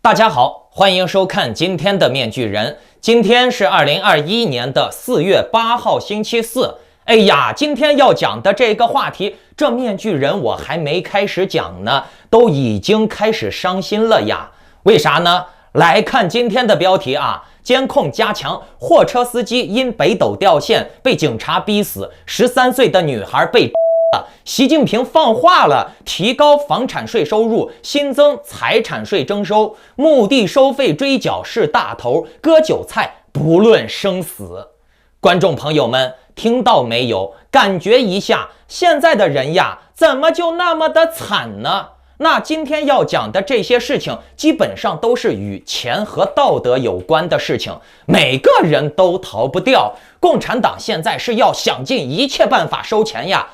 大家好，欢迎收看今天的面具人。今天是2021年的4月8号，星期四。哎呀，今天要讲的这个话题，这面具人我还没开始讲呢，都已经开始伤心了呀。为啥呢？来看今天的标题啊，监控加强，货车司机因北斗掉线被警察逼死，13岁的女孩被习近平放话了，提高房产税收入，新增财产税征收，墓地收费追缴是大头，割韭菜不论生死。观众朋友们，听到没有？感觉一下，现在的人呀，怎么就那么的惨呢？那今天要讲的这些事情，基本上都是与钱和道德有关的事情，每个人都逃不掉。共产党现在是要想尽一切办法收钱呀。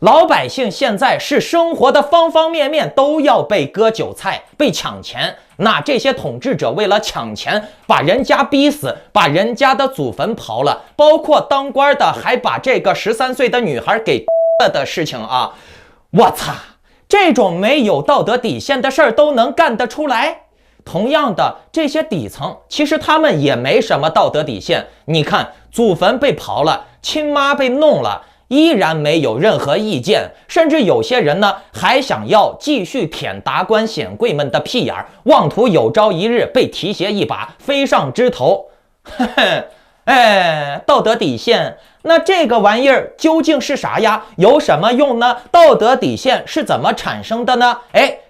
老百姓现在是生活的方方面面都要被割韭菜、被抢钱。那这些统治者为了抢钱，把人家逼死，把人家的祖坟刨了，包括当官的还把这个13岁的女孩给了的事情啊！我操，这种没有道德底线的事儿都能干得出来？同样的，这些底层其实他们也没什么道德底线。你看，祖坟被刨了，亲妈被弄了，依然没有任何意见，甚至有些人呢还想要继续舔达官显贵们的屁眼儿，妄图有朝一日被提携一把，飞上枝头。道德底线，那这个玩意儿究竟是啥呀？有什么用呢？道德底线是怎么产生的呢？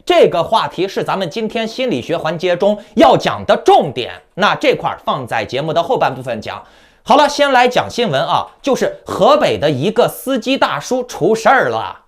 这个话题是咱们今天心理学环节中要讲的重点，那这块放在节目的后半部分讲。好了，先来讲新闻啊，就是河北的一个司机大叔出事儿了。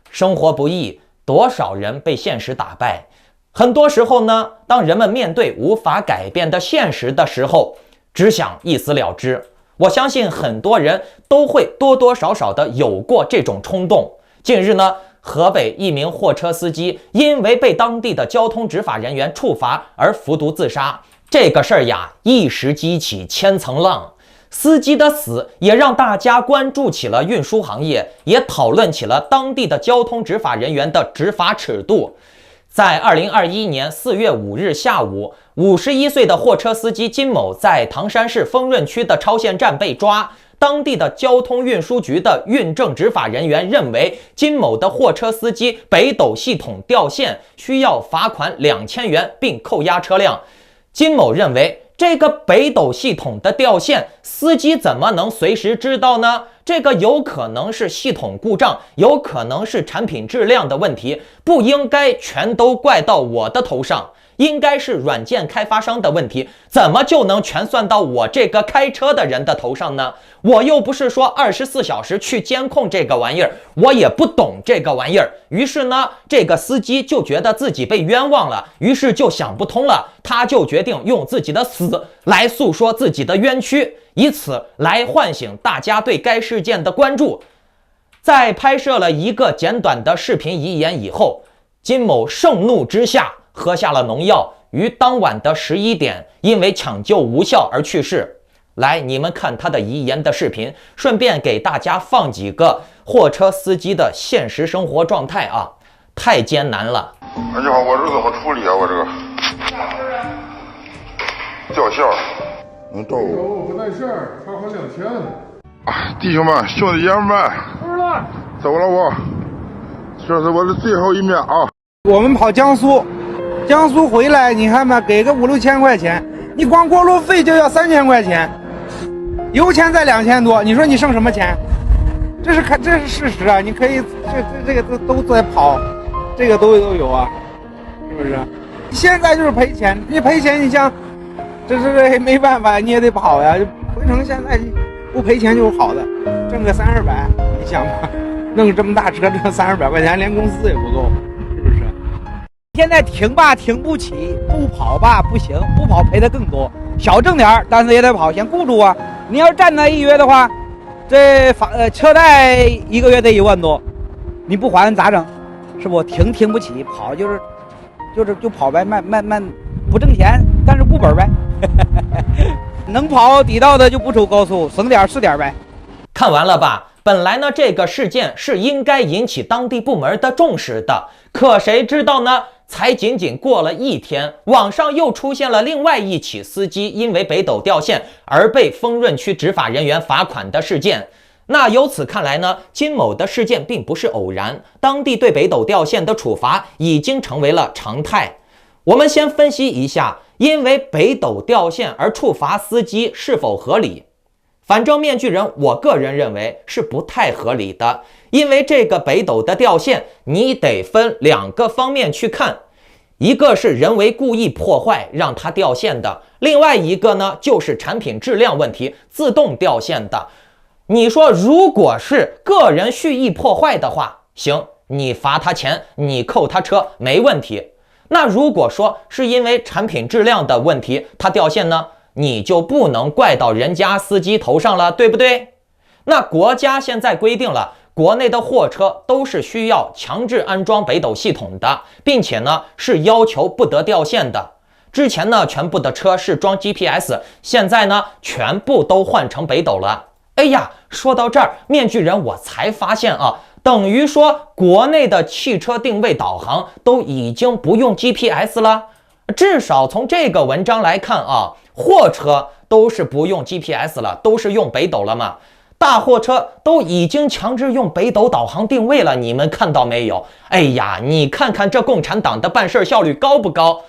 生活不易，多少人被现实打败。很多时候呢，当人们面对无法改变的现实的时候，只想一死了之。我相信很多人都会多多少少的有过这种冲动。近日呢，河北一名货车司机因为被当地的交通执法人员处罚而服毒自杀。这个事儿呀，一时激起千层浪。司机的死也让大家关注起了运输行业，也讨论起了当地的交通执法人员的执法尺度。在2021年4月5日下午，51岁的货车司机金某在唐山市丰润区的超限站被抓。当地的交通运输局的运证执法人员认为，金某的货车司机北斗系统掉线，需要罚款2000元并扣押车辆。金某认为，这个北斗系统的掉线，司机怎么能随时知道呢？这个有可能是系统故障，有可能是产品质量的问题，不应该全都怪到我的头上，应该是软件开发商的问题，怎么就能全算到我这个开车的人的头上呢？我又不是说24小时去监控这个玩意儿，我也不懂这个玩意儿。于是呢，这个司机就觉得自己被冤枉了，于是就想不通了，他就决定用自己的死来诉说自己的冤屈，以此来唤醒大家对该事件的关注。在拍摄了一个简短的视频遗言以后，金某盛怒之下喝下了农药，于当晚的11点因为抢救无效而去世。来，你们看他的遗言的视频，顺便给大家放几个货车司机的现实生活状态啊，太艰难了。你好，我这怎么处理啊？我这个掉线儿，能照顾。不带事儿，罚款2000。弟兄们，兄弟爷们，走了我，这是我的最后一面啊！我们跑江苏，江苏回来，你看吧，给个5、6千块钱，你光过路费就要3000块钱，油钱在2000多，你说你剩什么钱？这是事实啊！你可以这个都在跑，这个都有啊，是不是？现在就是赔钱，你赔钱，你像这没办法，你也得跑呀。回城现在不赔钱就是好的，挣个300-400，你想吧，弄这么大车挣300-400块钱，连工资也不够，是不是？现在停吧停不起，不跑吧不行，不跑赔的更多。小挣点但是也得跑，先顾住啊。你要站那1月的话，这车贷1个月得1万多，你不还咋整？是不停不起，跑就跑呗，慢不挣钱，但是顾本呗。能跑地道的就不走高速，省点是点呗。看完了吧？本来呢，这个事件是应该引起当地部门的重视的，可谁知道呢？才仅仅过了1天，网上又出现了另外一起司机因为北斗掉线而被丰润区执法人员罚款的事件。那由此看来呢，金某的事件并不是偶然，当地对北斗掉线的处罚已经成为了常态。我们先分析一下，因为北斗掉线而处罚司机是否合理？反正面具人，我个人认为是不太合理的，因为这个北斗的掉线，你得分2个方面去看，一个是人为故意破坏让它掉线的，另外一个呢就是产品质量问题自动掉线的。你说如果是个人蓄意破坏的话，行，你罚他钱，你扣他车没问题。那如果说是因为产品质量的问题他掉线呢，你就不能怪到人家司机头上了，对不对？那国家现在规定了，国内的货车都是需要强制安装北斗系统的，并且呢是要求不得掉线的。之前呢全部的车是装 GPS， 现在呢全部都换成北斗了。哎呀，说到这儿，面具人我才发现啊，等于说国内的汽车定位导航都已经不用 GPS 了。至少从这个文章来看啊，货车都是不用 GPS 了，都是用北斗了嘛。大货车都已经强制用北斗导航定位了，你们看到没有？哎呀，你看看这共产党的办事效率高不高？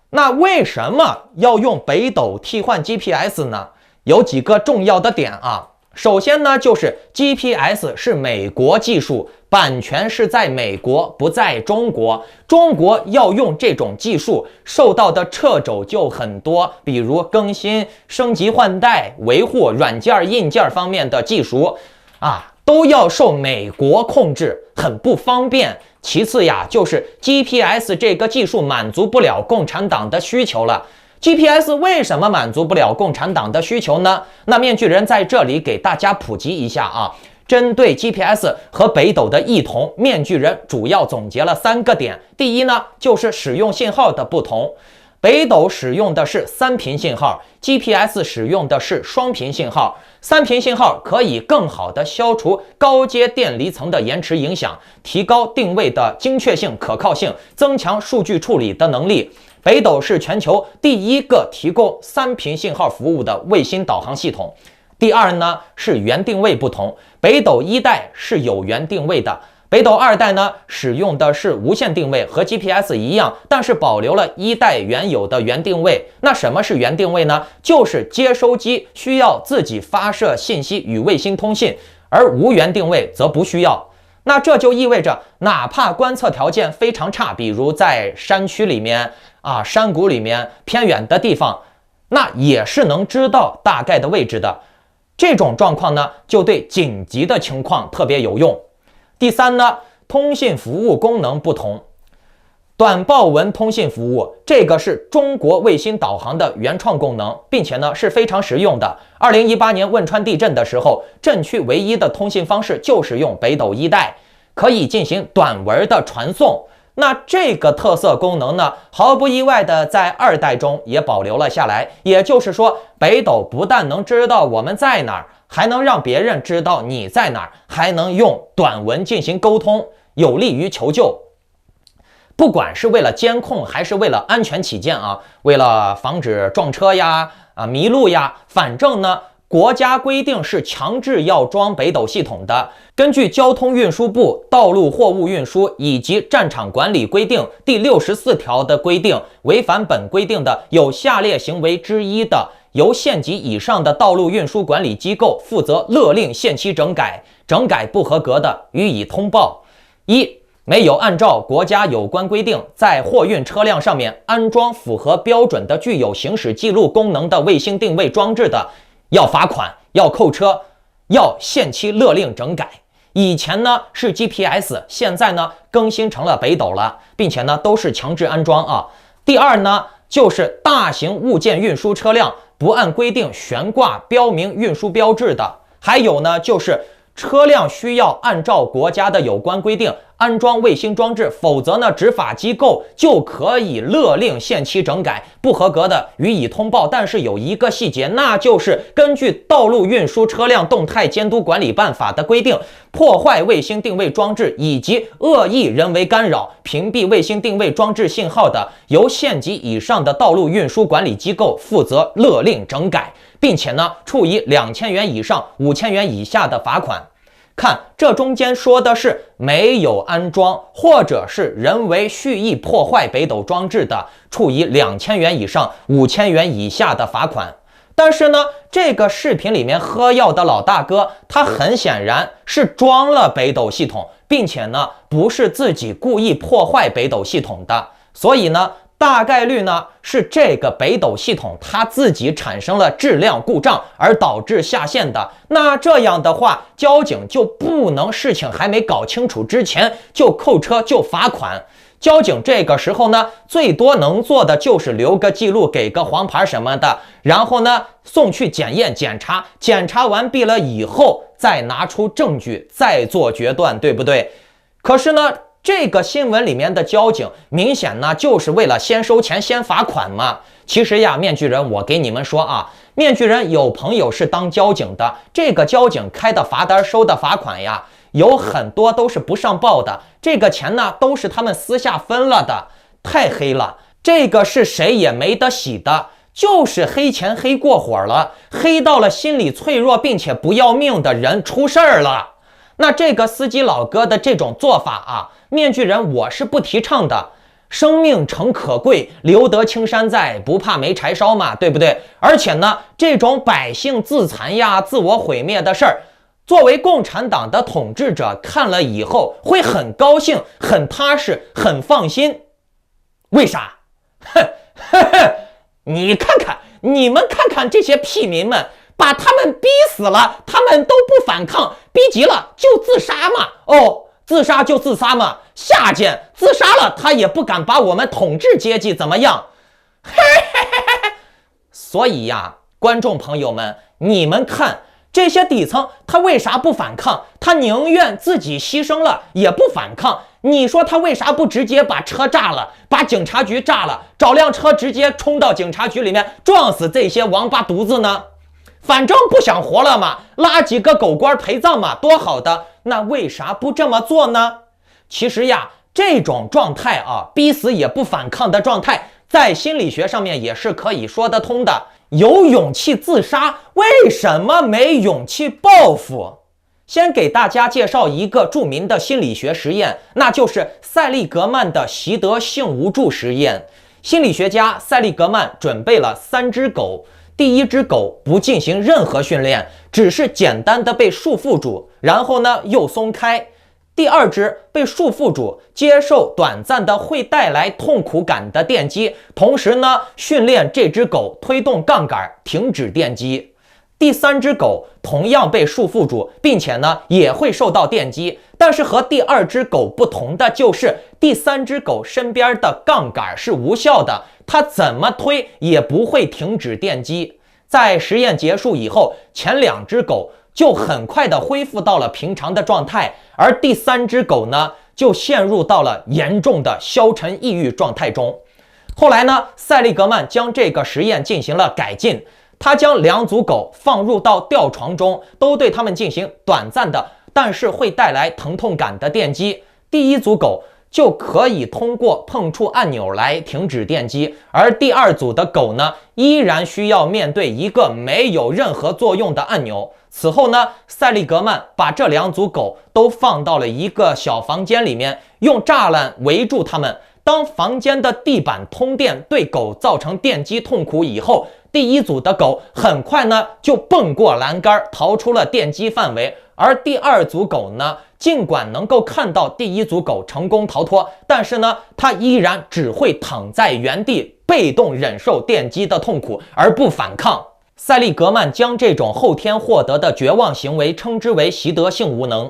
那为什么要用北斗替换 GPS 呢？有几个重要的点啊。首先呢，就是 GPS 是美国技术，版权是在美国，不在中国。中国要用这种技术，受到的掣肘就很多，比如更新、升级换代、维护软件、硬件方面的技术啊，都要受美国控制，很不方便。其次呀，就是 GPS 这个技术满足不了共产党的需求了。GPS 为什么满足不了共产党的需求呢？那面具人在这里给大家普及一下啊，针对 GPS 和北斗的异同，面具人主要总结了3个点。第一呢，就是使用信号的不同，北斗使用的是3频信号， GPS 使用的是双频信号。3频信号可以更好的消除高阶电离层的延迟影响，提高定位的精确性、可靠性，增强数据处理的能力。北斗是全球第一个提供3频信号服务的卫星导航系统。第二呢，是原定位不同，北斗1代是有原定位的，北斗2代呢使用的是无线定位，和 GPS 一样，但是保留了1代原有的原定位。那什么是原定位呢？就是接收机需要自己发射信息与卫星通信，而无原定位则不需要。那这就意味着，哪怕观测条件非常差，比如在山区里面啊、山谷里面偏远的地方，那也是能知道大概的位置的。这种状况呢，就对紧急的情况特别有用。第三呢，通信服务功能不同。短报文通信服务，这个是中国卫星导航的原创功能，并且呢是非常实用的。2018年汶川地震的时候，震区唯一的通信方式就是用北斗1代，可以进行短文的传送。那这个特色功能呢，毫不意外的在2代中也保留了下来。也就是说，北斗不但能知道我们在哪儿，还能让别人知道你在哪儿，还能用短文进行沟通，有利于求救。不管是为了监控还是为了安全起见啊，为了防止撞车呀、迷路呀，反正呢国家规定是强制要装北斗系统的。根据交通运输部道路货物运输以及战场管理规定第64条的规定，违反本规定的有下列行为之一的，由县级以上的道路运输管理机构负责勒令限期整改，整改不合格的予以通报。一、没有按照国家有关规定在货运车辆上面安装符合标准的具有行驶记录功能的卫星定位装置的，要罚款，要扣车，要限期勒令整改。以前呢是 GPS， 现在呢更新成了北斗了，并且呢都是强制安装啊。第二呢，就是大型物件运输车辆不按规定悬挂标明运输标志的，还有呢就是车辆需要按照国家的有关规定安装卫星装置，否则呢，执法机构就可以勒令限期整改，不合格的予以通报。但是有一个细节，那就是根据《道路运输车辆动态监督管理办法》的规定，破坏卫星定位装置以及恶意人为干扰、屏蔽卫星定位装置信号的，由县级以上的道路运输管理机构负责勒令整改，并且呢，处以2000元以上5000元以下的罚款。看，这中间说的是没有安装或者是人为蓄意破坏北斗装置的，处以2000元以上5000元以下的罚款。但是呢，这个视频里面喝药的老大哥，他很显然是装了北斗系统，并且呢，不是自己故意破坏北斗系统的，所以呢，大概率呢是这个北斗系统它自己产生了质量故障而导致下线的。那这样的话，交警就不能事情还没搞清楚之前就扣车就罚款。交警这个时候呢，最多能做的就是留个记录，给个黄牌什么的，然后呢送去检验检查，检查完毕了以后再拿出证据再做决断，对不对？可是呢，这个新闻里面的交警明显呢就是为了先收钱先罚款嘛。其实呀，面具人，我给你们说啊，面具人有朋友是当交警的，这个交警开的罚单收的罚款呀，有很多都是不上报的，这个钱呢都是他们私下分了的，太黑了，这个是谁也没得洗的，就是黑钱黑过火了，黑到了心理脆弱并且不要命的人出事儿了。那这个司机老哥的这种做法啊，面具人我是不提倡的。生命诚可贵，留得青山在，不怕没柴烧嘛，对不对？而且呢，这种百姓自残呀、自我毁灭的事儿，作为共产党的统治者看了以后会很高兴、很踏实、很放心。为啥？你看看，你们看看这些屁民们，把他们逼死了，他们都不反抗，逼急了就自杀嘛。哦，自杀就自杀嘛，下贱，自杀了他也不敢把我们统治阶级怎么样。所以呀，观众朋友们，你们看这些底层他为啥不反抗？他宁愿自己牺牲了也不反抗。你说他为啥不直接把车炸了，把警察局炸了，找辆车直接冲到警察局里面撞死这些王八犊子呢？反正不想活了嘛，拉几个狗官陪葬嘛，多好的。那为啥不这么做呢？其实呀，这种状态啊，逼死也不反抗的状态，在心理学上面也是可以说得通的。有勇气自杀，为什么没勇气报复？先给大家介绍一个著名的心理学实验，那就是塞利格曼的习得性无助实验。心理学家塞利格曼准备了3只狗，第一只狗不进行任何训练，只是简单的被束缚住，然后呢又松开。第二只被束缚住，接受短暂的会带来痛苦感的电击，同时呢训练这只狗推动杠杆停止电击。第3只狗同样被束缚住，并且呢也会受到电击，但是和第2只狗不同的就是第3只狗身边的杠杆是无效的，它怎么推也不会停止电击。在实验结束以后，前2只狗就很快的恢复到了平常的状态，而第3只狗呢就陷入到了严重的消沉抑郁状态中。后来呢，塞利格曼将这个实验进行了改进，他将2组狗放入到吊床中，都对它们进行短暂的但是会带来疼痛感的电击。第1组狗就可以通过碰触按钮来停止电击，而第2组的狗呢，依然需要面对一个没有任何作用的按钮。此后呢，塞利格曼把这2组狗都放到了一个小房间里面，用栅栏围住它们。当房间的地板通电对狗造成电击痛苦以后，第1组的狗很快呢就蹦过栏杆逃出了电击范围，而第2组狗呢，尽管能够看到第1组狗成功逃脱，但是呢它依然只会躺在原地被动忍受电击的痛苦而不反抗。塞利格曼将这种后天获得的绝望行为称之为习得性无能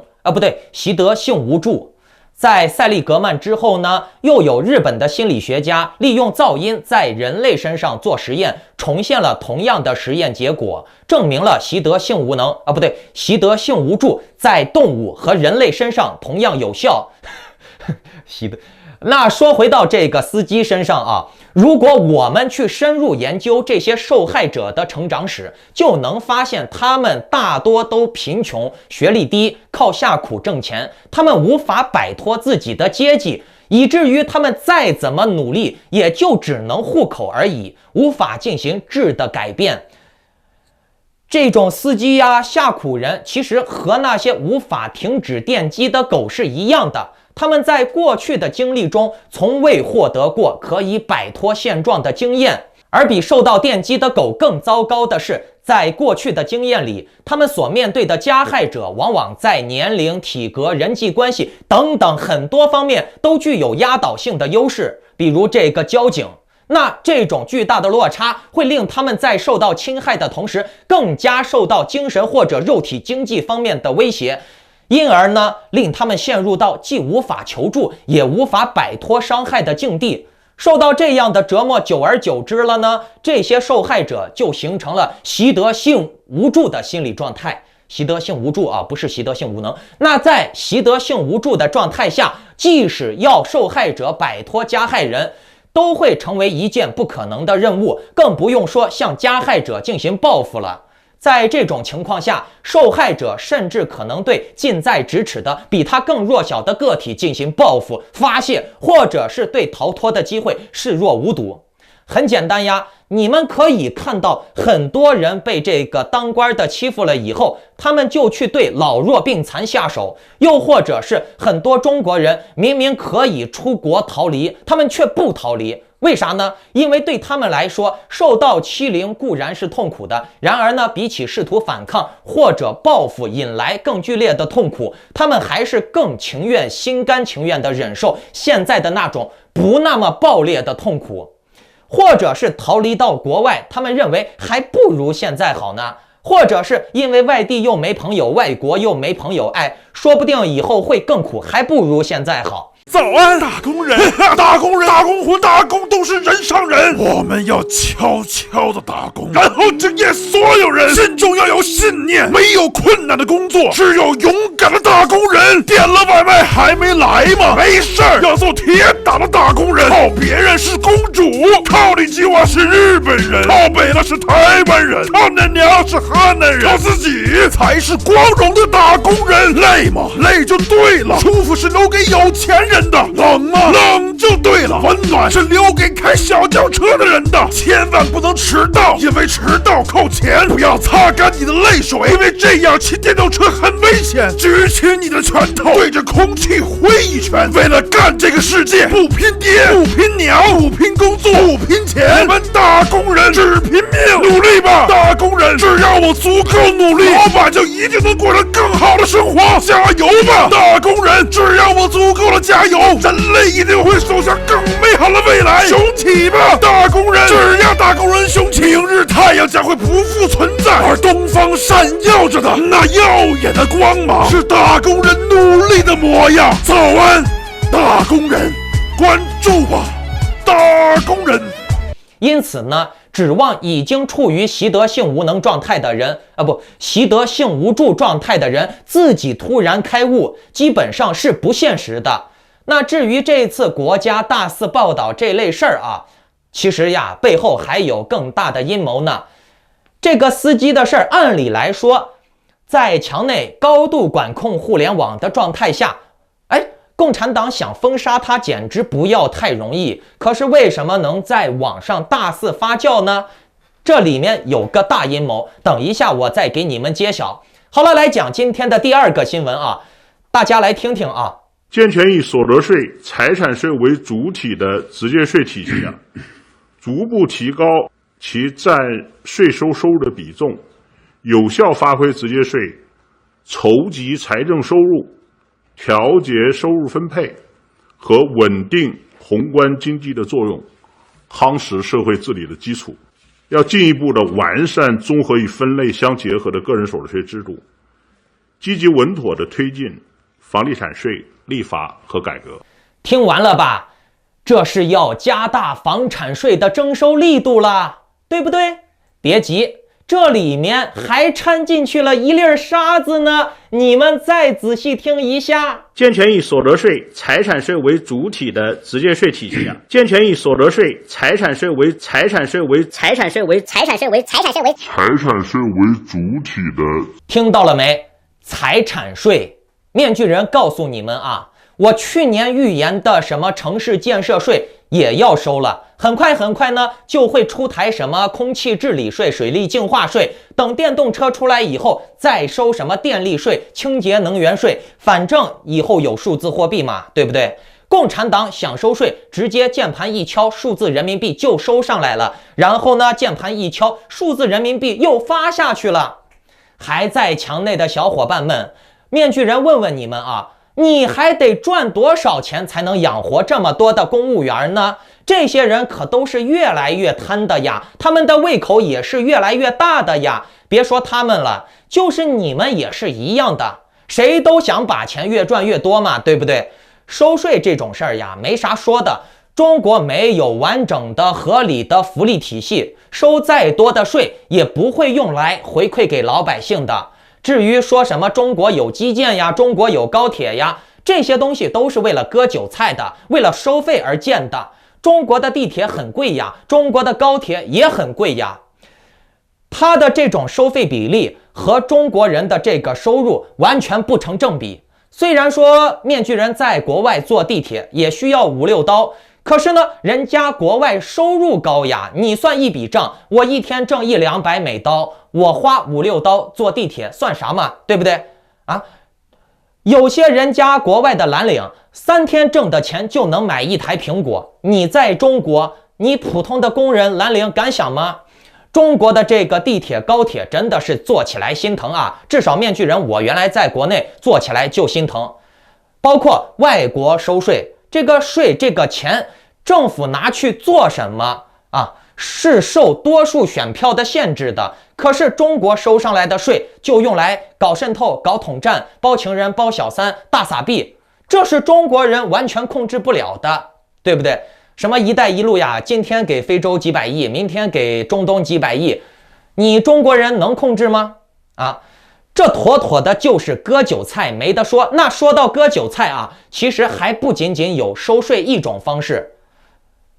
习得性无助。在塞利格曼之后呢，又有日本的心理学家利用噪音在人类身上做实验，重现了同样的实验结果，证明了习得性无能习得性无助在动物和人类身上同样有效。那说回到这个司机身上啊，如果我们去深入研究这些受害者的成长史，就能发现他们大多都贫穷、学历低，靠下苦挣钱，他们无法摆脱自己的阶级，以至于他们再怎么努力，也就只能糊口而已，无法进行质的改变。这种司机呀、下苦人，其实和那些无法停止电击的狗是一样的。他们在过去的经历中，从未获得过可以摆脱现状的经验。而比受到电击的狗更糟糕的是，在过去的经验里，他们所面对的加害者往往在年龄、体格、人际关系等等很多方面都具有压倒性的优势。比如这个交警，那这种巨大的落差会令他们在受到侵害的同时，更加受到精神或者肉体经济方面的威胁，因而呢，令他们陷入到既无法求助也无法摆脱伤害的境地。受到这样的折磨，久而久之了呢，这些受害者就形成了习得性无助的心理状态。习得性无助啊，不是习得性无能。那在习得性无助的状态下，即使要受害者摆脱加害人，都会成为一件不可能的任务，更不用说向加害者进行报复了。在这种情况下，受害者甚至可能对近在咫尺的比他更弱小的个体进行报复、发泄，或者是对逃脱的机会视若无睹。很简单呀，你们可以看到很多人被这个当官的欺负了以后，他们就去对老弱病残下手，又或者是很多中国人明明可以出国逃离，他们却不逃离。为啥呢？因为对他们来说，受到欺凌固然是痛苦的，然而呢，比起试图反抗或者报复引来更剧烈的痛苦，他们还是更情愿、心甘情愿地忍受现在的那种不那么暴烈的痛苦。或者是逃离到国外，他们认为还不如现在好呢。或者是因为外地又没朋友，外国又没朋友，说不定以后会更苦，还不如现在好。早安，打工人，打工人，打工魂，打工都是人上人。我们要悄悄的打工，然后惊艳所有人。心中要有信念，没有困难的工作，只有勇敢的打工人。点了外卖还没来吗？没事儿，要做铁打的打工人。靠别人是公主，靠里基瓦是日本人，靠北了是台湾人，靠娘娘是河南人，靠自己才是光荣的打工人。累吗？累就对了。舒服是留给有钱人的，冷吗？冷就对了。温暖是留给开小轿车的人的，千万不能迟到，因为迟到扣钱。不要擦干你的泪水，因为这样骑电动车很危险。举起你的拳头，对着空气挥一拳。为了干这个世界，不拼爹，不拼鸟，不拼工作，不拼钱，我们打工人只拼命。努力吧，打工人！只要我足够努力，老板就一定能过上更好的生活。加油吧，打工人！只要我足够的加油，人类一定会走向更美好的未来。雄起吧，打工人！只要打工人雄起，明日太阳将会不复存在，而东方闪耀着的那耀眼的光芒，是打工人努力的模样。早安，打工人！关注吧，打工人！因此呢，指望已经处于习得性无能状态的人习得性无助状态的人自己突然开悟，基本上是不现实的。那至于这次国家大肆报道这类事儿啊，其实呀，背后还有更大的阴谋呢。这个司机的事儿，按理来说，在墙内高度管控互联网的状态下，共产党想封杀他简直不要太容易。可是为什么能在网上大肆发酵呢？这里面有个大阴谋，等一下我再给你们揭晓。好了，来讲今天的第二个新闻啊，大家来听听啊。健全以所得税、财产税为主体的直接税体系逐步提高其占税收收入的比重，有效发挥直接税筹集财政收入、调节收入分配和稳定宏观经济的作用，夯实社会治理的基础。要进一步的完善综合与分类相结合的个人所得税制度，积极稳妥的推进房地产税立法和改革。听完了吧？这是要加大房产税的征收力度了，对不对？别急，这里面还掺进去了一粒沙子呢，你们再仔细听一下。健全以所得税、财产税为主体的直接税体系健全以所得税、财产税为主体的。听到了没？财产税。面具人告诉你们啊，我去年预言的什么城市建设税也要收了，很快呢就会出台什么空气治理税、水利净化税，等电动车出来以后再收什么电力税、清洁能源税，反正以后有数字货币嘛，对不对？共产党想收税，直接键盘一敲，数字人民币就收上来了，然后呢键盘一敲，数字人民币又发下去了。还在墙内的小伙伴们，面具人问问你们啊，你还得赚多少钱才能养活这么多的公务员呢？这些人可都是越来越贪的呀，他们的胃口也是越来越大的呀。别说他们了，就是你们也是一样的，谁都想把钱越赚越多嘛，对不对？收税这种事儿呀，没啥说的。中国没有完整的合理的福利体系，收再多的税也不会用来回馈给老百姓的。至于说什么中国有基建呀，中国有高铁呀，这些东西都是为了割韭菜的，为了收费而建的。中国的地铁很贵呀，中国的高铁也很贵呀。它的这种收费比例和中国人的这个收入完全不成正比。虽然说面具人在国外坐地铁也需要5、6刀，可是呢，人家国外收入高呀，你算一笔账，我一天挣1、200美刀，我花5、6刀坐地铁算啥嘛，对不对啊？有些人家国外的蓝领3天挣的钱就能买1台苹果，你在中国，你普通的工人蓝领敢想吗？中国的这个地铁高铁真的是坐起来心疼啊，至少面具人我原来在国内坐起来就心疼。包括外国收税，这个税这个钱政府拿去做什么啊？是受多数选票的限制的。可是中国收上来的税就用来搞渗透、搞统战、包情人、包小三、大撒币，这是中国人完全控制不了的，对不对？什么一带一路呀，今天给非洲几百亿，明天给中东几百亿，你中国人能控制吗？啊，这妥妥的就是割韭菜，没得说。那说到割韭菜啊，其实还不仅仅有收税一种方式，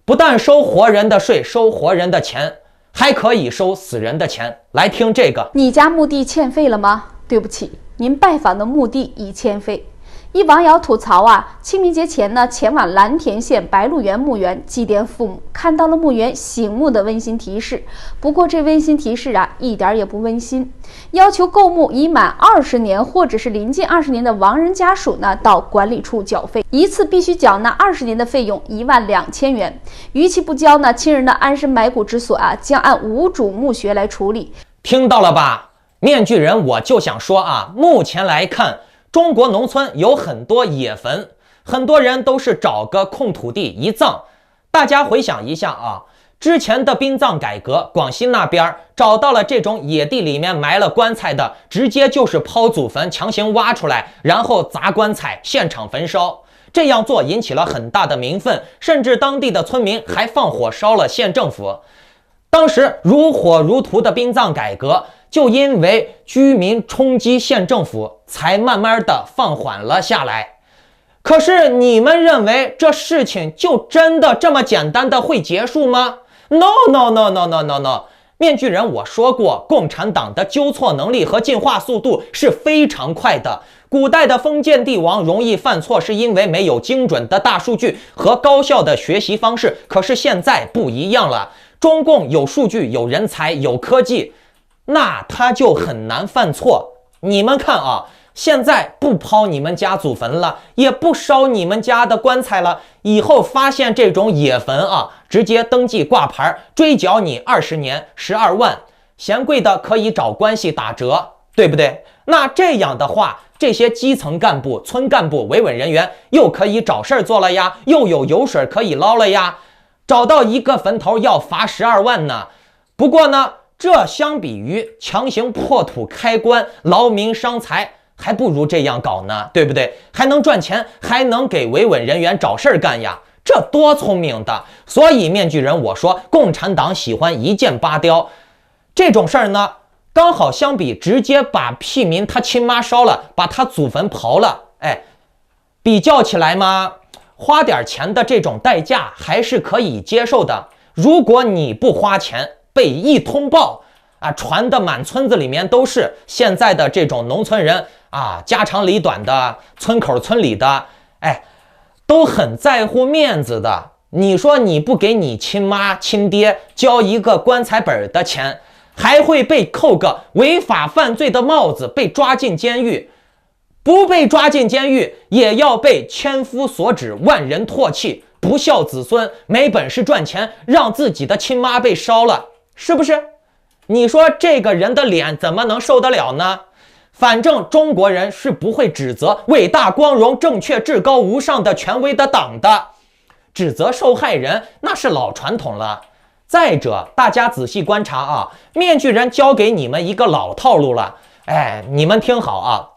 不但收活人的税，收活人的钱，还可以收死人的钱。来听这个，你家墓地欠费了吗？对不起，您拜访的墓地已欠费。一网友吐槽啊，清明节前呢，前往蓝田县白鹿原墓园祭奠父母，看到了墓园醒目的温馨提示。不过这温馨提示啊，一点也不温馨，要求购墓已满20年或者是临近20年的亡人家属呢，到管理处缴费，一次必须缴纳20年的费用12000元。逾期不交呢，亲人的安身埋骨之所啊，将按无主墓穴来处理。听到了吧？面具人，我就想说啊，目前来看，中国农村有很多野坟，很多人都是找个空土地一葬。大家回想一下啊，之前的殡葬改革，广西那边找到了这种野地里面埋了棺材的，直接就是抛祖坟，强行挖出来，然后砸棺材，现场焚烧。这样做引起了很大的民愤，甚至当地的村民还放火烧了县政府。当时如火如荼的殡葬改革，就因为居民冲击县政府，才慢慢的放缓了下来。可是你们认为这事情就真的这么简单的会结束吗？ No。 面具人，我说过，共产党的纠错能力和进化速度是非常快的。古代的封建帝王容易犯错，是因为没有精准的大数据和高效的学习方式。可是现在不一样了，中共有数据、有人才、有科技，那他就很难犯错。你们看啊，现在不抛你们家祖坟了，也不烧你们家的棺材了，以后发现这种野坟啊，直接登记挂牌，追缴你20年12万，嫌贵的可以找关系打折，对不对？那这样的话，这些基层干部、村干部、维稳人员又可以找事儿做了呀，又有油水可以捞了呀。找到一个坟头要罚12万呢。不过呢，这相比于强行破土开棺、劳民伤财，还不如这样搞呢，对不对？还能赚钱，还能给维稳人员找事儿干呀，这多聪明的！所以面具人，我说共产党喜欢一箭拔雕，这种事儿呢，刚好相比直接把屁民他亲妈烧了，把他祖坟刨了，哎，比较起来嘛，花点钱的这种代价还是可以接受的。如果你不花钱，被一通报啊，传的满村子里面都是现在的这种农村人啊，家长里短的，村口村里的，哎，都很在乎面子的。你说你不给你亲妈亲爹交一个棺材本的钱，还会被扣个违法犯罪的帽子，被抓进监狱。不被抓进监狱，也要被千夫所指，万人唾弃，不孝子孙，没本事赚钱，让自己的亲妈被烧了，是不是？你说这个人的脸怎么能受得了呢？反正中国人是不会指责伟大、光荣、正确、至高无上的权威的党的，指责受害人那是老传统了。再者，大家仔细观察啊，面具人教给你们一个老套路了，哎，你们听好啊。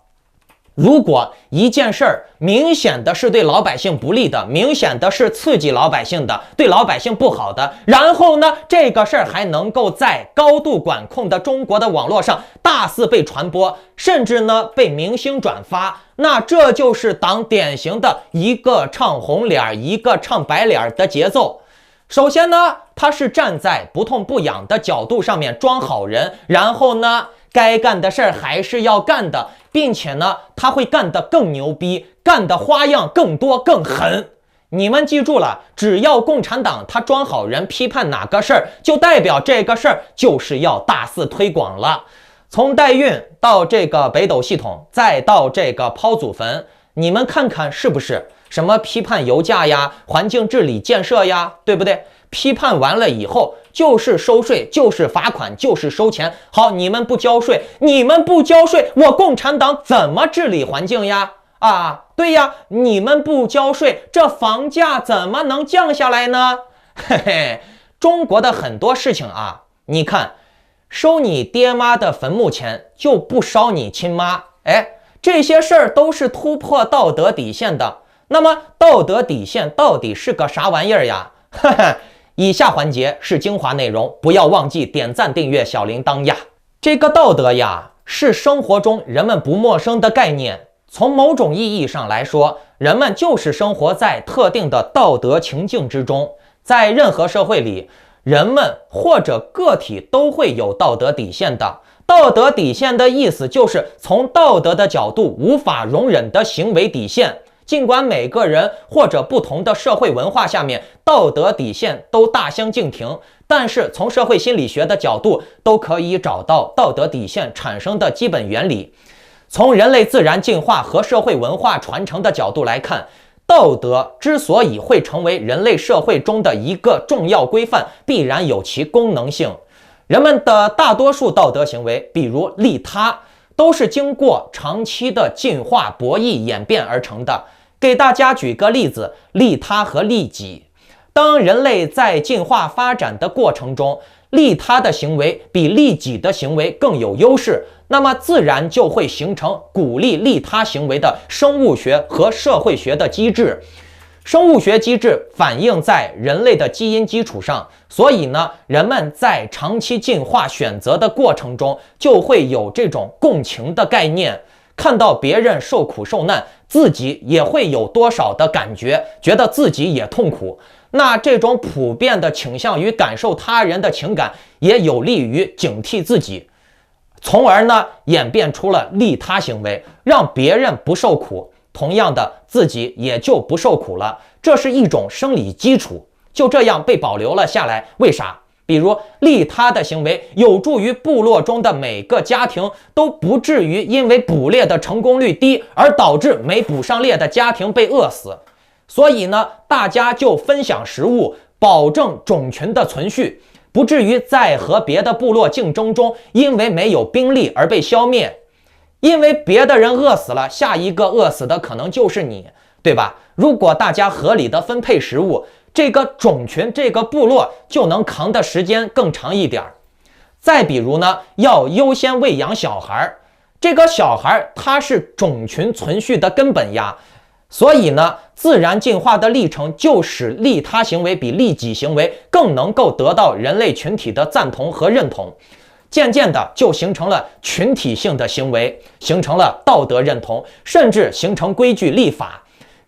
如果一件事儿明显的是对老百姓不利的，明显的是刺激老百姓的，对老百姓不好的，然后呢，这个事儿还能够在高度管控的中国的网络上大肆被传播，甚至呢被明星转发，那这就是党典型的一个唱红脸一个唱白脸的节奏。首先呢，他是站在不痛不痒的角度上面装好人，然后呢，该干的事儿还是要干的，并且呢，他会干得更牛逼，干的花样更多更狠。你们记住了，只要共产党他装好人，批判哪个事儿，就代表这个事儿就是要大肆推广了。从代孕到这个北斗系统，再到这个抛祖坟，你们看看是不是？什么批判油价呀，环境治理建设呀，对不对？批判完了以后，就是收税，就是罚款，就是收钱。好，你们不交税，我共产党怎么治理环境呀？啊，对呀，你们不交税，这房价怎么能降下来呢？嘿嘿，中国的很多事情啊，你看，收你爹妈的坟墓钱，就不烧你亲妈，哎，这些事儿都是突破道德底线的。那么道德底线到底是个啥玩意儿呀？哈哈，以下环节是精华内容，不要忘记点赞、订阅、小铃铛呀。这个道德呀，是生活中人们不陌生的概念。从某种意义上来说，人们就是生活在特定的道德情境之中。在任何社会里，人们或者个体都会有道德底线的。道德底线的意思就是从道德的角度无法容忍的行为底线。尽管每个人或者不同的社会文化下面道德底线都大相径庭，但是从社会心理学的角度都可以找到道德底线产生的基本原理。从人类自然进化和社会文化传承的角度来看，道德之所以会成为人类社会中的一个重要规范，必然有其功能性。人们的大多数道德行为，比如利他，都是经过长期的进化博弈演变而成的。给大家举个例子，利他和利己。当人类在进化发展的过程中，利他的行为比利己的行为更有优势，那么自然就会形成鼓励利他行为的生物学和社会学的机制。生物学机制反映在人类的基因基础上，所以呢，人们在长期进化选择的过程中，就会有这种共情的概念。看到别人受苦受难，自己也会有多少的感觉，觉得自己也痛苦。那这种普遍的倾向于感受他人的情感，也有利于警惕自己，从而呢演变出了利他行为，让别人不受苦，同样的自己也就不受苦了。这是一种生理基础，就这样被保留了下来。为啥？比如利他的行为有助于部落中的每个家庭都不至于因为捕猎的成功率低而导致没捕上猎的家庭被饿死，所以呢，大家就分享食物，保证种群的存续，不至于在和别的部落竞争中因为没有兵力而被消灭。因为别的人饿死了，下一个饿死的可能就是你，对吧？如果大家合理的分配食物，这个种群这个部落就能扛的时间更长一点。再比如呢，要优先喂养小孩，这个小孩他是种群存续的根本呀，所以呢，自然进化的历程就使利他行为比利己行为更能够得到人类群体的赞同和认同。渐渐的就形成了群体性的行为，形成了道德认同，甚至形成规矩立法。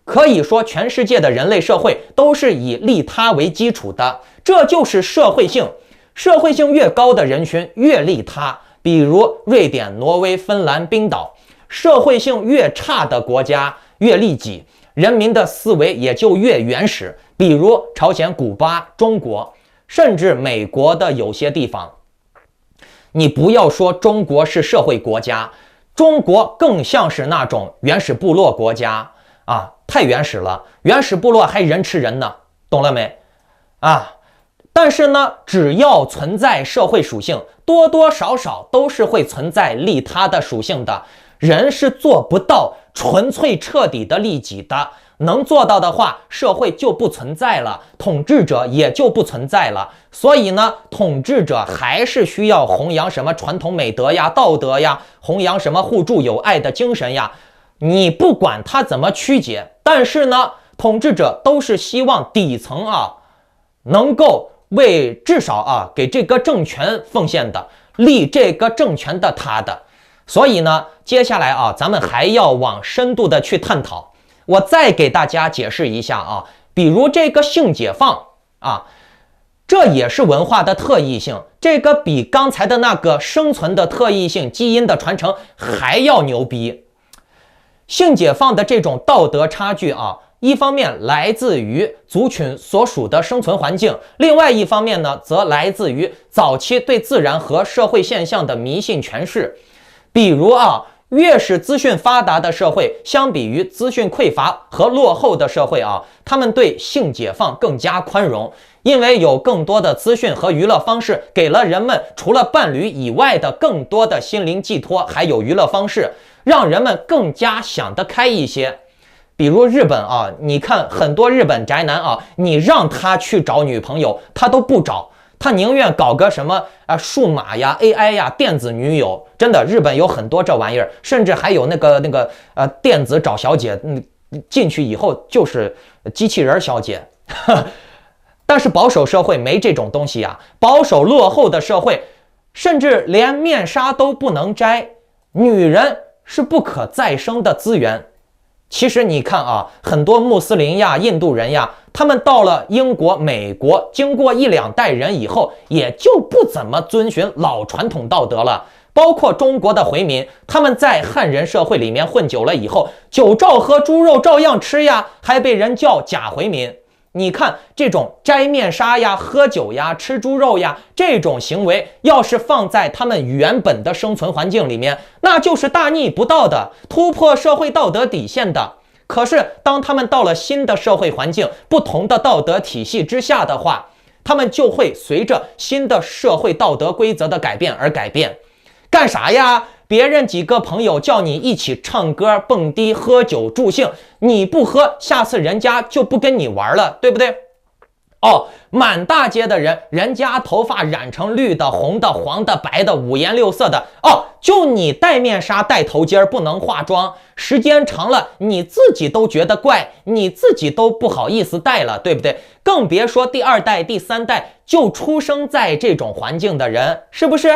可以说，全世界的人类社会都是以利他为基础的，这就是社会性。社会性越高的人群越利他，比如瑞典、挪威、芬兰、冰岛。社会性越差的国家越利己，人民的思维也就越原始，比如朝鲜、古巴、中国，甚至美国的有些地方。你不要说中国是社会国家，中国更像是那种原始部落国家啊，太原始了，原始部落还人吃人呢，懂了没？啊！但是呢，只要存在社会属性，多多少少都是会存在利他的属性的。人是做不到纯粹彻底的利己的，能做到的话，社会就不存在了，统治者也就不存在了。所以呢，统治者还是需要弘扬什么传统美德呀、道德呀，弘扬什么互助友爱的精神呀。你不管他怎么曲解，但是呢，统治者都是希望底层能够为至少给这个政权奉献的，立这个政权的他的。所以呢，接下来咱们还要往深度的去探讨。我再给大家解释一下比如这个性解放这也是文化的特异性，这个比刚才的那个生存的特异性、基因的传承还要牛逼。性解放的这种道德差距一方面来自于族群所属的生存环境，另外一方面呢，则来自于早期对自然和社会现象的迷信诠释。比如越是资讯发达的社会，相比于资讯匮乏和落后的社会他们对性解放更加宽容，因为有更多的资讯和娱乐方式，给了人们除了伴侣以外的更多的心灵寄托，还有娱乐方式，让人们更加想得开一些。比如日本你看很多日本宅男你让他去找女朋友，他都不找。他宁愿搞个什么数码呀、AI 呀、电子女友，真的，日本有很多这玩意儿，甚至还有那个电子找小姐，进去以后就是机器人小姐。但是保守社会没这种东西保守落后的社会，甚至连面纱都不能摘，女人是不可再生的资源。其实你看很多穆斯林呀、印度人呀，他们到了英国、美国，经过1、2代人以后，也就不怎么遵循老传统道德了。包括中国的回民，他们在汉人社会里面混久了以后，酒照喝，猪肉照样吃呀，还被人叫假回民。你看这种摘面纱呀、喝酒呀、吃猪肉呀，这种行为要是放在他们原本的生存环境里面，那就是大逆不道的，突破社会道德底线的。可是当他们到了新的社会环境、不同的道德体系之下的话，他们就会随着新的社会道德规则的改变而改变。干啥呀？别人几个朋友叫你一起唱歌、蹦迪、喝酒、助兴，你不喝，下次人家就不跟你玩了，对不对？满大街的人，人家头发染成绿的、红的、黄的、白的，五颜六色的，就你戴面纱、戴头巾不能化妆，时间长了，你自己都觉得怪，你自己都不好意思戴了，对不对？更别说第2代、第3代就出生在这种环境的人，是不是？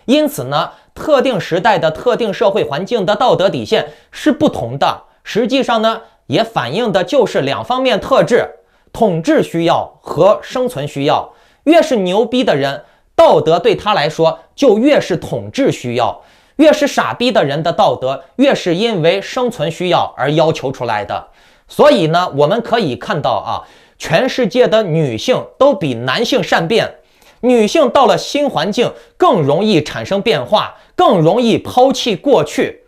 因此呢，特定时代的特定社会环境的道德底线是不同的，实际上呢，也反映的就是2方面特质：统治需要和生存需要。越是牛逼的人，道德对他来说就越是统治需要；越是傻逼的人的道德，越是因为生存需要而要求出来的。所以呢，我们可以看到全世界的女性都比男性善变。女性到了新环境更容易产生变化，更容易抛弃过去。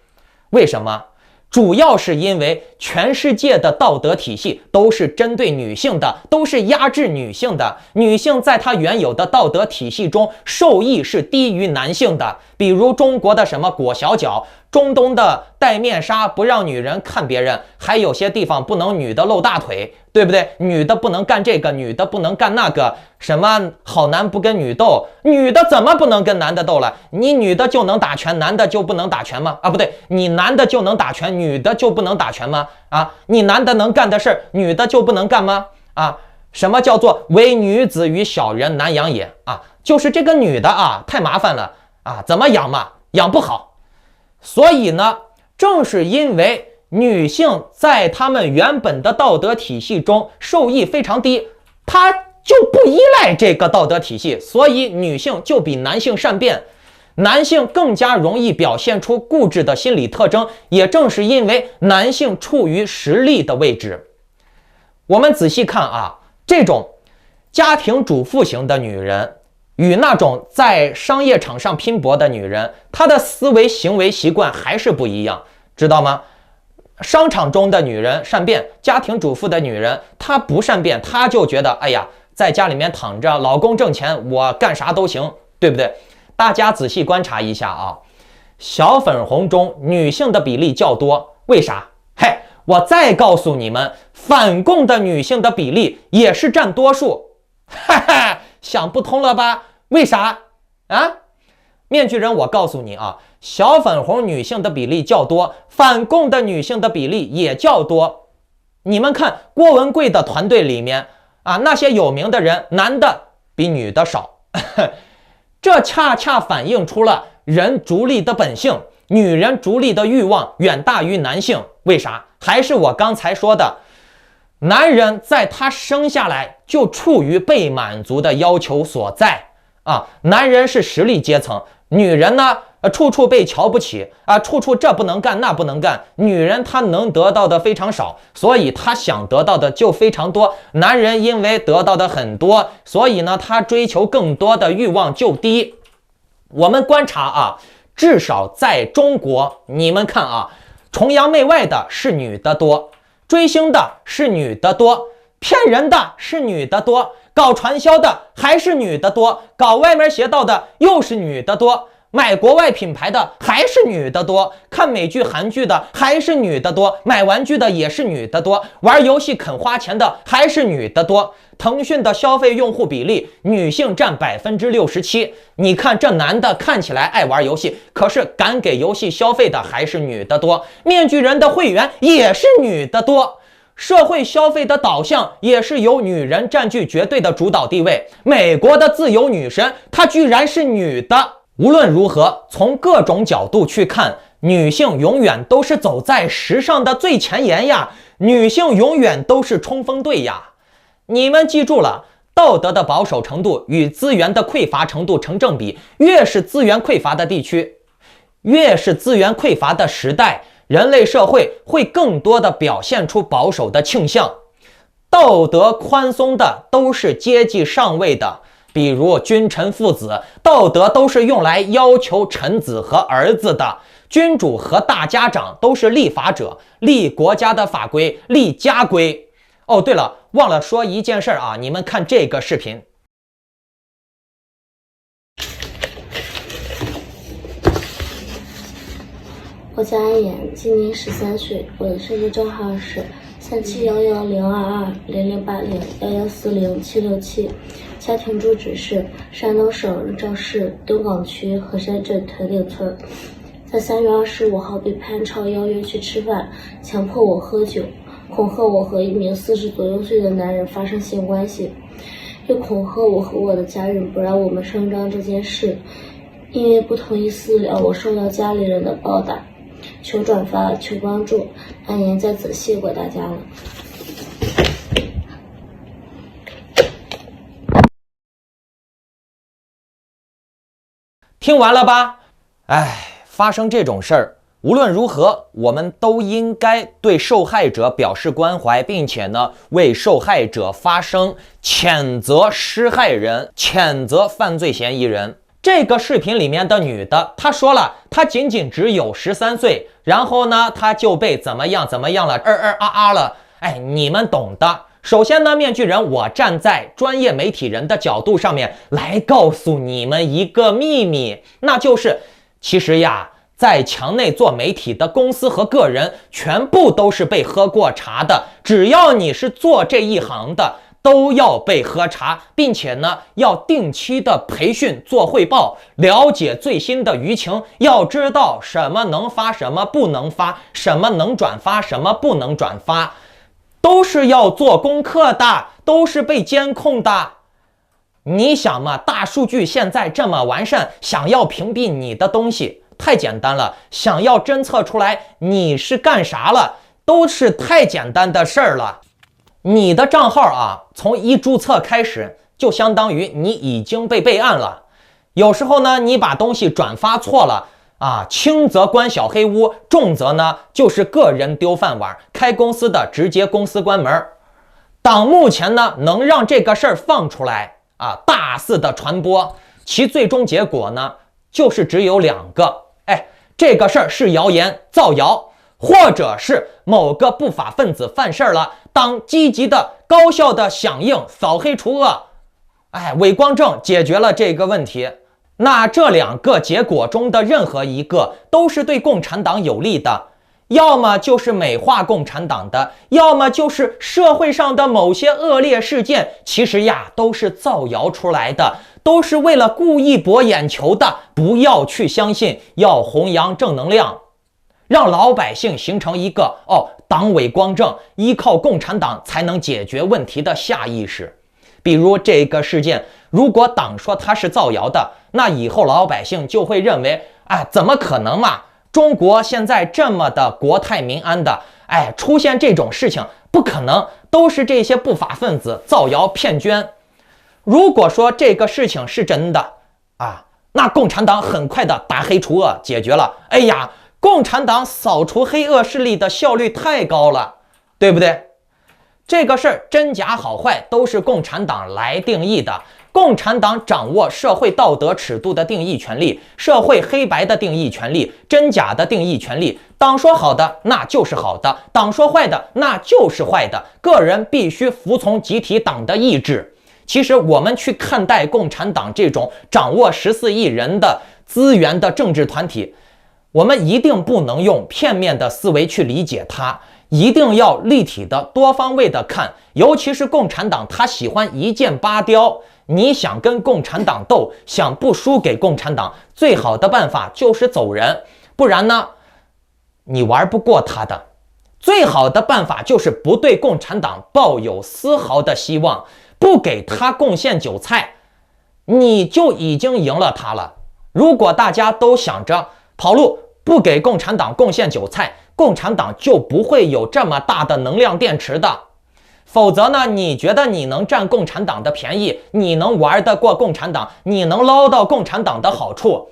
为什么？主要是因为全世界的道德体系都是针对女性的，都是压制女性的。女性在她原有的道德体系中受益是低于男性的。比如中国的什么裹小脚，中东的戴面纱不让女人看别人，还有些地方不能女的露大腿，对不对？女的不能干这个，女的不能干那个，什么好男不跟女斗，女的怎么不能跟男的斗了？你女的就能打拳，男的就不能打拳吗？不对，你男的就能打拳，女的就不能打拳吗？你男的能干的事儿，女的就不能干吗？什么叫做唯女子与小人难养也？就是这个女的太麻烦了。啊，怎么养嘛？养不好。所以呢，正是因为女性在她们原本的道德体系中受益非常低，她就不依赖这个道德体系，所以女性就比男性善变，男性更加容易表现出固执的心理特征，也正是因为男性处于实力的位置。我们仔细看啊，这种家庭主妇型的女人与那种在商业场上拼搏的女人，她的思维行为习惯还是不一样，知道吗？商场中的女人善变，家庭主妇的女人她不善变，她就觉得哎呀，在家里面躺着，老公挣钱，我干啥都行，对不对？大家仔细观察一下啊，小粉红中女性的比例较多，为啥？嘿，我再告诉你们，反共的女性的比例也是占多数，哈哈，想不通了吧？为啥啊？面具人，我告诉你啊，小粉红女性的比例较多，反共的女性的比例也较多。你们看郭文贵的团队里面啊，那些有名的人，男的比女的少，这恰恰反映出了人逐利的本性，女人逐利的欲望远大于男性。为啥？还是我刚才说的，男人在他生下来就处于被满足的要求所在啊，男人是实力阶层，女人呢，处处被瞧不起啊，处处这不能干那不能干，女人她能得到的非常少，所以她想得到的就非常多。男人因为得到的很多，所以呢，他追求更多的欲望就低。我们观察啊，至少在中国，你们看啊，崇洋媚外的是女的多，追星的是女的多，骗人的是女的多，搞传销的还是女的多，搞歪门邪道的又是女的多，买国外品牌的还是女的多，看美剧韩剧的还是女的多，买玩具的也是女的多，玩游戏肯花钱的还是女的多。腾讯的消费用户比例，女性占67%。你看这男的看起来爱玩游戏，可是敢给游戏消费的还是女的多。面具人的会员也是女的多。社会消费的导向也是由女人占据绝对的主导地位。美国的自由女神，她居然是女的。无论如何，从各种角度去看，女性永远都是走在时尚的最前沿呀，女性永远都是冲锋队呀。你们记住了，道德的保守程度与资源的匮乏程度成正比，越是资源匮乏的地区，越是资源匮乏的时代，人类社会会更多的表现出保守的倾向。道德宽松的都是阶级上位的，比如君臣父子，道德都是用来要求臣子和儿子的。君主和大家长都是立法者，立国家的法规，立家规。哦，对了，忘了说一件事啊，你们看这个视频。我叫安妍，今年13岁，我的生日证号是371102208011407767，家庭住址是山东省日照市东港区河山镇屯岭村。在3月25号被潘超邀约去吃饭，强迫我喝酒，恐吓我和一名40左右岁的男人发生性关系，又恐吓我和我的家人不让我们声张这件事。因为不同意私了，我受到家里人的暴打，求转发，求帮助。安妍在此谢过大家了。听完了吧？哎，发生这种事儿，无论如何，我们都应该对受害者表示关怀，并且呢，为受害者发声，谴责施害人，谴责犯罪嫌疑人。这个视频里面的女的，她说了，她仅仅只有13岁，然后呢，她就被怎么样了，了。哎，你们懂的。首先呢，面具人，我站在专业媒体人的角度上面来告诉你们一个秘密，那就是其实呀，在墙内做媒体的公司和个人全部都是被喝过茶的，只要你是做这一行的，都要被喝茶，并且呢，要定期的培训做汇报，了解最新的舆情，要知道什么能发，什么不能发，什么能转发，什么不能转发，都是要做功课的，都是被监控的。你想嘛，大数据现在这么完善，想要屏蔽你的东西太简单了，想要侦测出来你是干啥了，都是太简单的事儿了。你的账号啊，从一注册开始，就相当于你已经被备案了。有时候呢，你把东西转发错了啊，轻则关小黑屋，重则呢就是个人丢饭碗，开公司的直接公司关门。党目前呢能让这个事儿放出来啊，大肆的传播，其最终结果呢就是只有两个，这个事儿是谣言、造谣，或者是某个不法分子犯事儿了，党积极的、高效的响应，扫黑除恶，伪光正解决了这个问题。那这两个结果中的任何一个都是对共产党有利的，要么就是美化共产党的，要么就是社会上的某些恶劣事件，其实呀都是造谣出来的，都是为了故意博眼球的。不要去相信，要弘扬正能量，让老百姓形成一个党伪光正，依靠共产党才能解决问题的下意识。比如这个事件，如果党说它是造谣的，那以后老百姓就会认为，怎么可能嘛？中国现在这么的国泰民安的，出现这种事情不可能，都是这些不法分子造谣骗捐。如果说这个事情是真的那共产党很快的打黑除恶解决了，共产党扫除黑恶势力的效率太高了，对不对？这个事儿真假好坏都是共产党来定义的，共产党掌握社会道德尺度的定义权利，社会黑白的定义权利，真假的定义权利。党说好的那就是好的，党说坏的那就是坏的，个人必须服从集体党的意志。其实我们去看待共产党这种掌握14亿人的资源的政治团体，我们一定不能用片面的思维去理解它，一定要立体的、多方位的看。尤其是共产党，他喜欢一箭拔雕。你想跟共产党斗，想不输给共产党，最好的办法就是走人，不然呢，你玩不过他的。最好的办法就是不对共产党抱有丝毫的希望，不给他贡献韭菜，你就已经赢了他了。如果大家都想着跑路，不给共产党贡献韭菜，共产党就不会有这么大的能量电池的。否则呢，你觉得你能占共产党的便宜，你能玩得过共产党，你能捞到共产党的好处。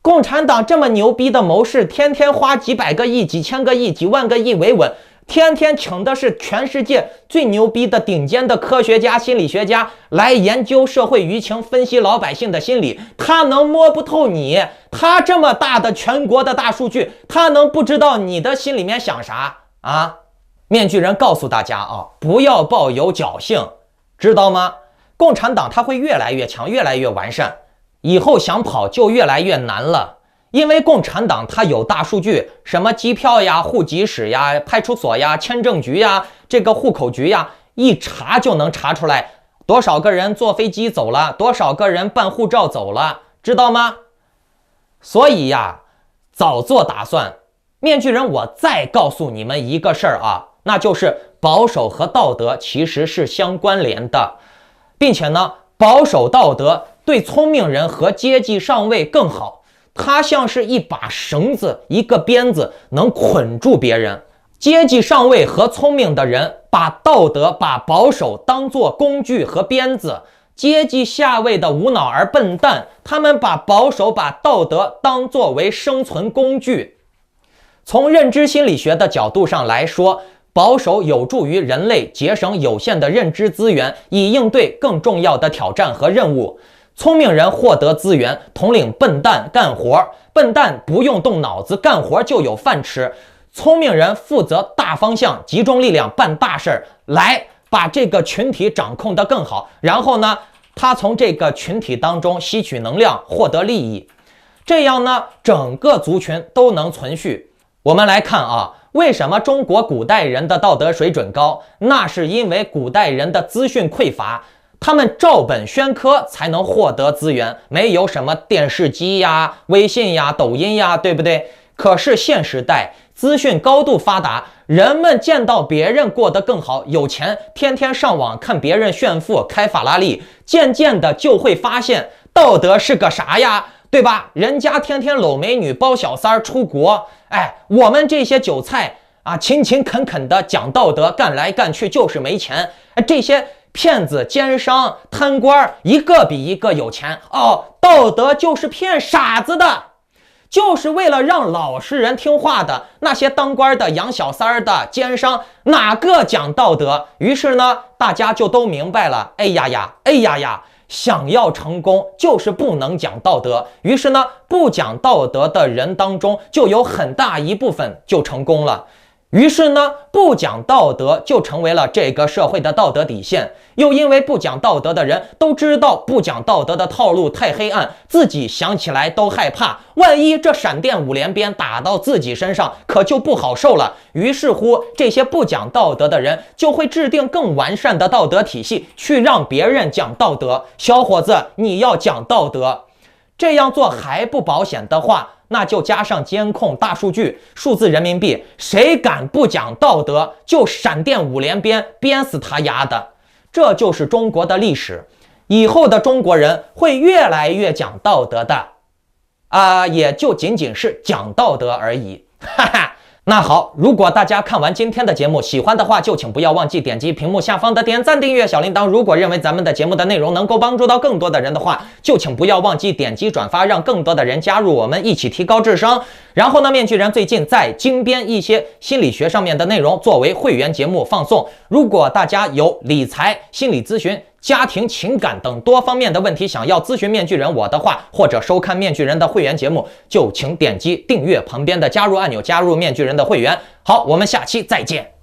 共产党这么牛逼的谋士，天天花几百个亿、几千个亿、几万个亿维稳，天天请的是全世界最牛逼的顶尖的科学家、心理学家来研究社会舆情，分析老百姓的心理。他能摸不透你？他这么大的全国的大数据，他能不知道你的心里面想啥啊？面具人告诉大家不要抱有侥幸，知道吗？共产党它会越来越强，越来越完善，以后想跑就越来越难了。因为共产党它有大数据，什么机票呀、户籍史呀、派出所呀、签证局呀、这个户口局呀，一查就能查出来多少个人坐飞机走了，多少个人办护照走了，知道吗？所以呀，早做打算。面具人，我再告诉你们一个事儿那就是保守和道德其实是相关联的，并且呢，保守道德对聪明人和阶级上位更好。它像是一把绳子，一个鞭子，能捆住别人。阶级上位和聪明的人把道德、把保守当作工具和鞭子，阶级下位的无脑而笨蛋，他们把保守、把道德当作为生存工具。从认知心理学的角度上来说，保守有助于人类节省有限的认知资源，以应对更重要的挑战和任务。聪明人获得资源，统领笨蛋干活，笨蛋不用动脑子，干活就有饭吃。聪明人负责大方向，集中力量办大事儿，来把这个群体掌控得更好。然后呢，他从这个群体当中吸取能量，获得利益。这样呢，整个族群都能存续。我们来看为什么中国古代人的道德水准高？那是因为古代人的资讯匮乏，他们照本宣科才能获得资源，没有什么电视机呀、微信呀、抖音呀，对不对？可是现时代资讯高度发达，人们见到别人过得更好、有钱，天天上网看别人炫富、开法拉利，渐渐的就会发现道德是个啥呀？对吧？人家天天搂美女、包小三儿、出国，哎，我们这些韭菜啊，勤勤恳恳的讲道德，干来干去就是没钱。这些骗子、奸商、贪官，一个比一个有钱哦。道德就是骗傻子的。就是为了让老实人听话的那些当官的、养小三儿的、奸商，哪个讲道德？于是呢，大家就都明白了。哎呀，想要成功就是不能讲道德。于是呢，不讲道德的人当中，就有很大一部分就成功了。于是呢，不讲道德就成为了这个社会的道德底线。又因为不讲道德的人都知道不讲道德的套路太黑暗，自己想起来都害怕，万一这闪电五连鞭打到自己身上，可就不好受了。于是乎，这些不讲道德的人就会制定更完善的道德体系，去让别人讲道德。小伙子，你要讲道德。这样做还不保险的话，那就加上监控、大数据、数字人民币，谁敢不讲道德，就闪电五连鞭，鞭死他丫的！这就是中国的历史，以后的中国人会越来越讲道德的，也就仅仅是讲道德而已，哈哈。那好，如果大家看完今天的节目喜欢的话，就请不要忘记点击屏幕下方的点赞、订阅、小铃铛。如果认为咱们的节目的内容能够帮助到更多的人的话，就请不要忘记点击转发，让更多的人加入我们，一起提高智商。然后呢，面具人最近在精编一些心理学上面的内容作为会员节目放送。如果大家有理财、心理咨询、家庭情感等多方面的问题想要咨询面具人我的话，或者收看面具人的会员节目，就请点击订阅旁边的加入按钮，加入面具人的会员。好，我们下期再见。